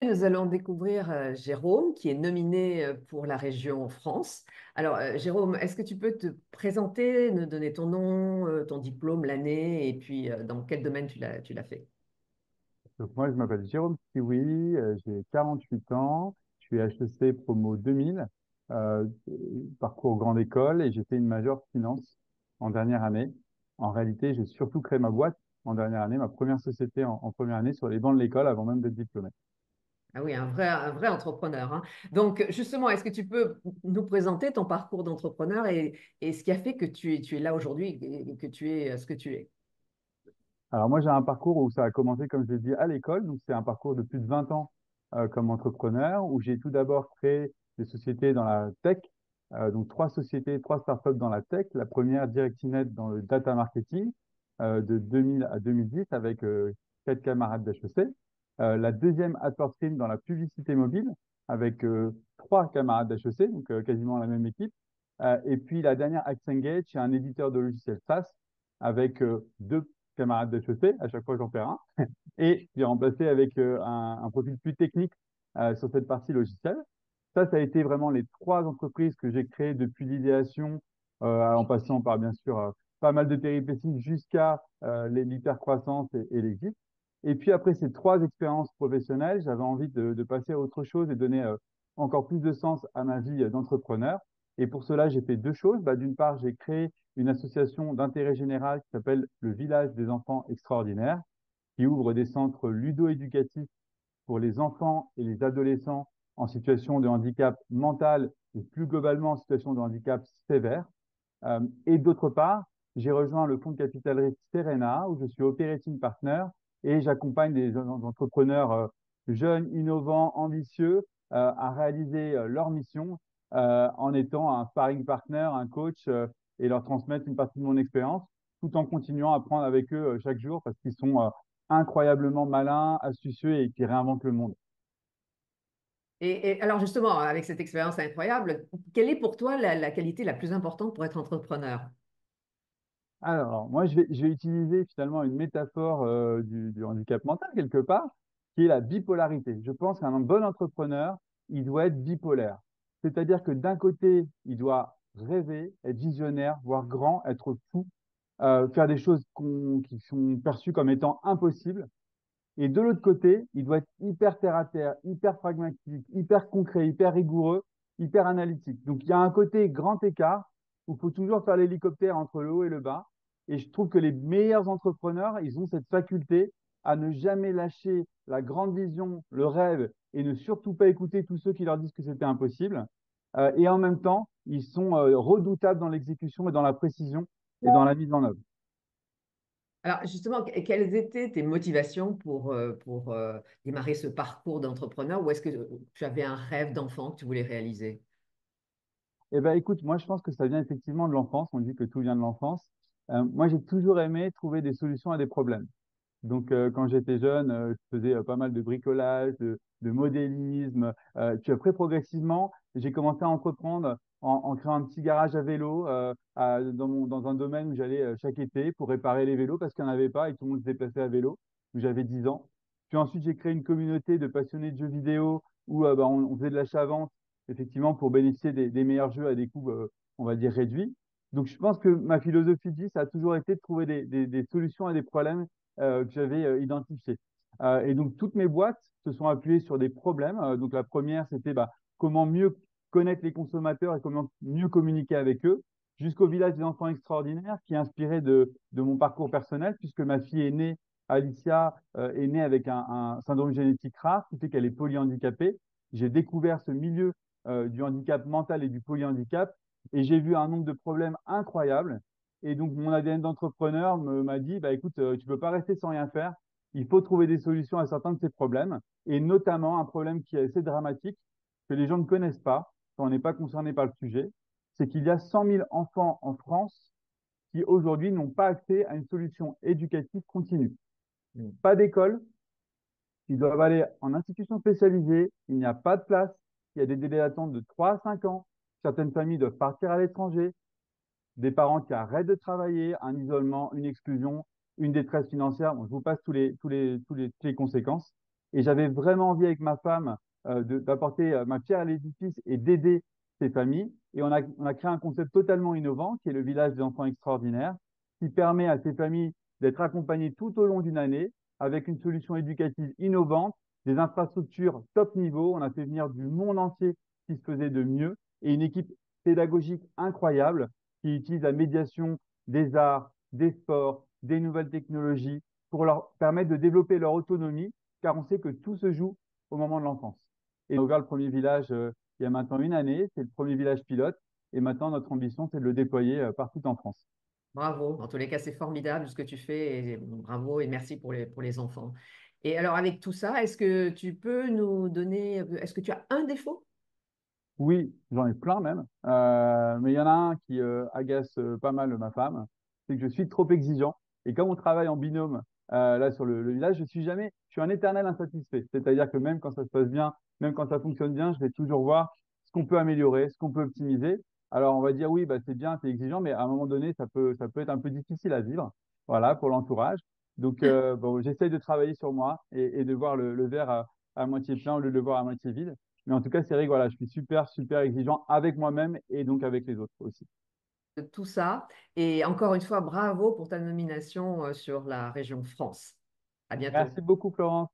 Nous allons découvrir Jérôme, qui est nominé pour la région France. Alors, Jérôme, est-ce que tu peux te présenter, nous donner ton nom, ton diplôme, l'année, et puis dans quel domaine tu l'as fait? Donc moi, je m'appelle Jérôme Kiwi, j'ai 48 ans, je suis HEC promo 2000, euh, parcours grande école et j'ai fait une majeure finance en dernière année. En réalité, j'ai surtout créé ma boîte en dernière année, ma première société en première année sur les bancs de l'école avant même d'être diplômé. Ah oui, un vrai entrepreneur, hein. Donc, justement, est-ce que tu peux nous présenter ton parcours d'entrepreneur et ce qui a fait que tu es là aujourd'hui et que tu es ce que tu es? Alors moi, j'ai un parcours où ça a commencé, comme je l'ai dit, à l'école. Donc c'est un parcours de plus de 20 ans comme entrepreneur, où j'ai tout d'abord créé des sociétés dans la tech, donc trois sociétés, trois startups dans la tech. La première, Directinet, dans le data marketing, de 2000 à 2010, avec quatre camarades d'HEC. La deuxième, AdPortStream, dans la publicité mobile, avec trois camarades d'HEC, donc quasiment la même équipe. Et puis la dernière, ActEngage, c'est un éditeur de logiciels SaaS, avec deux camarades de chaussée, à chaque fois j'en perds un, et j'ai remplacé avec un profil plus technique sur cette partie logicielle. Ça a été vraiment les trois entreprises que j'ai créées depuis l'idéation, en passant par bien sûr pas mal de péripéties jusqu'à l'hypercroissance et l'exit. Et puis après ces trois expériences professionnelles, j'avais envie de passer à autre chose et donner encore plus de sens à ma vie d'entrepreneur. Et pour cela, j'ai fait deux choses. Bah, d'une part, j'ai créé une association d'intérêt général qui s'appelle le Village des enfants extraordinaires, qui ouvre des centres ludo-éducatifs pour les enfants et les adolescents en situation de handicap mental et plus globalement en situation de handicap sévère. Et d'autre part, j'ai rejoint le fonds de capital risque Serena, où je suis operating partner et j'accompagne des entrepreneurs jeunes, innovants, ambitieux à réaliser leur mission en étant un sparring partner, un coach et leur transmettre une partie de mon expérience, tout en continuant à apprendre avec eux chaque jour parce qu'ils sont incroyablement malins, astucieux et qui réinventent le monde. Et alors, justement, avec cette expérience incroyable, quelle est pour toi la qualité la plus importante pour être entrepreneur? Alors, moi, je vais utiliser finalement une métaphore du handicap mental quelque part, qui est la bipolarité. Je pense qu'un bon entrepreneur, il doit être bipolaire. C'est-à-dire que d'un côté, il doit rêver, être visionnaire, voir grand, être fou, faire des choses qui sont perçues comme étant impossibles. Et de l'autre côté, il doit être hyper terre à terre, hyper pragmatique, hyper concret, hyper rigoureux, hyper analytique. Donc, il y a un côté grand écart où il faut toujours faire l'hélicoptère entre le haut et le bas. Et je trouve que les meilleurs entrepreneurs, ils ont cette faculté à ne jamais lâcher la grande vision, le rêve, et ne surtout pas écouter tous ceux qui leur disent que c'était impossible. Et en même temps, ils sont redoutables dans l'exécution et dans la précision et dans la mise en œuvre. Alors, justement, quelles étaient tes motivations pour démarrer ce parcours d'entrepreneur ou est-ce que tu avais un rêve d'enfant que tu voulais réaliser? Eh ben, écoute, moi, je pense que ça vient effectivement de l'enfance. On dit que tout vient de l'enfance. Moi, j'ai toujours aimé trouver des solutions à des problèmes. Donc, quand j'étais jeune, je faisais pas mal de bricolage, de modélisme. Puis après, progressivement, j'ai commencé à entreprendre en créant un petit garage à vélo dans un domaine où j'allais chaque été pour réparer les vélos parce qu'il n'y en avait pas et tout le monde se déplaçait à vélo, où j'avais 10 ans. Puis ensuite, j'ai créé une communauté de passionnés de jeux vidéo où bah, on faisait de l'achat-vente, effectivement, pour bénéficier des meilleurs jeux à des coûts, on va dire, réduits. Donc, je pense que ma philosophie de vie, ça a toujours été de trouver des solutions à des problèmes que j'avais identifié. Et donc, toutes mes boîtes se sont appuyées sur des problèmes. Donc, la première, c'était bah, comment mieux connaître les consommateurs et comment mieux communiquer avec eux, jusqu'au village des enfants extraordinaires qui est inspiré de mon parcours personnel, puisque ma fille est née, Alicia, est née avec un syndrome génétique rare, qui fait qu'elle est polyhandicapée. J'ai découvert ce milieu du handicap mental et du polyhandicap et j'ai vu un nombre de problèmes incroyables. Et donc, mon ADN d'entrepreneur m'a dit, bah, écoute, tu peux pas rester sans rien faire. Il faut trouver des solutions à certains de ces problèmes, et notamment un problème qui est assez dramatique, que les gens ne connaissent pas quand on n'est pas concerné par le sujet, c'est qu'il y a 100 000 enfants en France qui aujourd'hui n'ont pas accès à une solution éducative continue. Mm. Pas d'école, ils doivent aller en institution spécialisée, il n'y a pas de place, il y a des délais d'attente de 3 à 5 ans, certaines familles doivent partir à l'étranger, des parents qui arrêtent de travailler, un isolement, une exclusion, une détresse financière. Bon, je vous passe toutes les conséquences. Et j'avais vraiment envie avec ma femme d'apporter ma pierre à l'édifice et d'aider ces familles. Et on a créé un concept totalement innovant qui est le village des enfants extraordinaires, qui permet à ces familles d'être accompagnées tout au long d'une année avec une solution éducative innovante, des infrastructures top niveau. On a fait venir du monde entier qui se faisait de mieux et une équipe pédagogique incroyable qui utilise la médiation des arts, des sports, des nouvelles technologies pour leur permettre de développer leur autonomie, car on sait que tout se joue au moment de l'enfance. Et on a ouvert le premier village il y a maintenant une année, c'est le premier village pilote, et maintenant notre ambition, c'est de le déployer partout en France. Bravo. En tous les cas, c'est formidable ce que tu fais. Et bravo et merci pour les enfants. Et alors, avec tout ça, est-ce que tu peux nous donner, est-ce que tu as un défaut? Oui, j'en ai plein même. Mais il y en a un qui agace pas mal ma femme, c'est que je suis trop exigeant. Et comme on travaille en binôme là sur le village, je suis un éternel insatisfait. C'est-à-dire que même quand ça se passe bien, même quand ça fonctionne bien, je vais toujours voir ce qu'on peut améliorer, ce qu'on peut optimiser. Alors on va dire oui, bah, c'est bien, c'est exigeant, mais à un moment donné, ça peut être un peu difficile à vivre, voilà, pour l'entourage. Donc bon, j'essaye de travailler sur moi et de voir le verre à moitié plein au lieu de le voir à moitié vide. Mais en tout cas, Cédric, voilà, je suis super exigeant avec moi-même et donc avec les autres aussi. De tout ça. Et encore une fois, bravo pour ta nomination sur la région France. À bientôt. Merci beaucoup, Florence.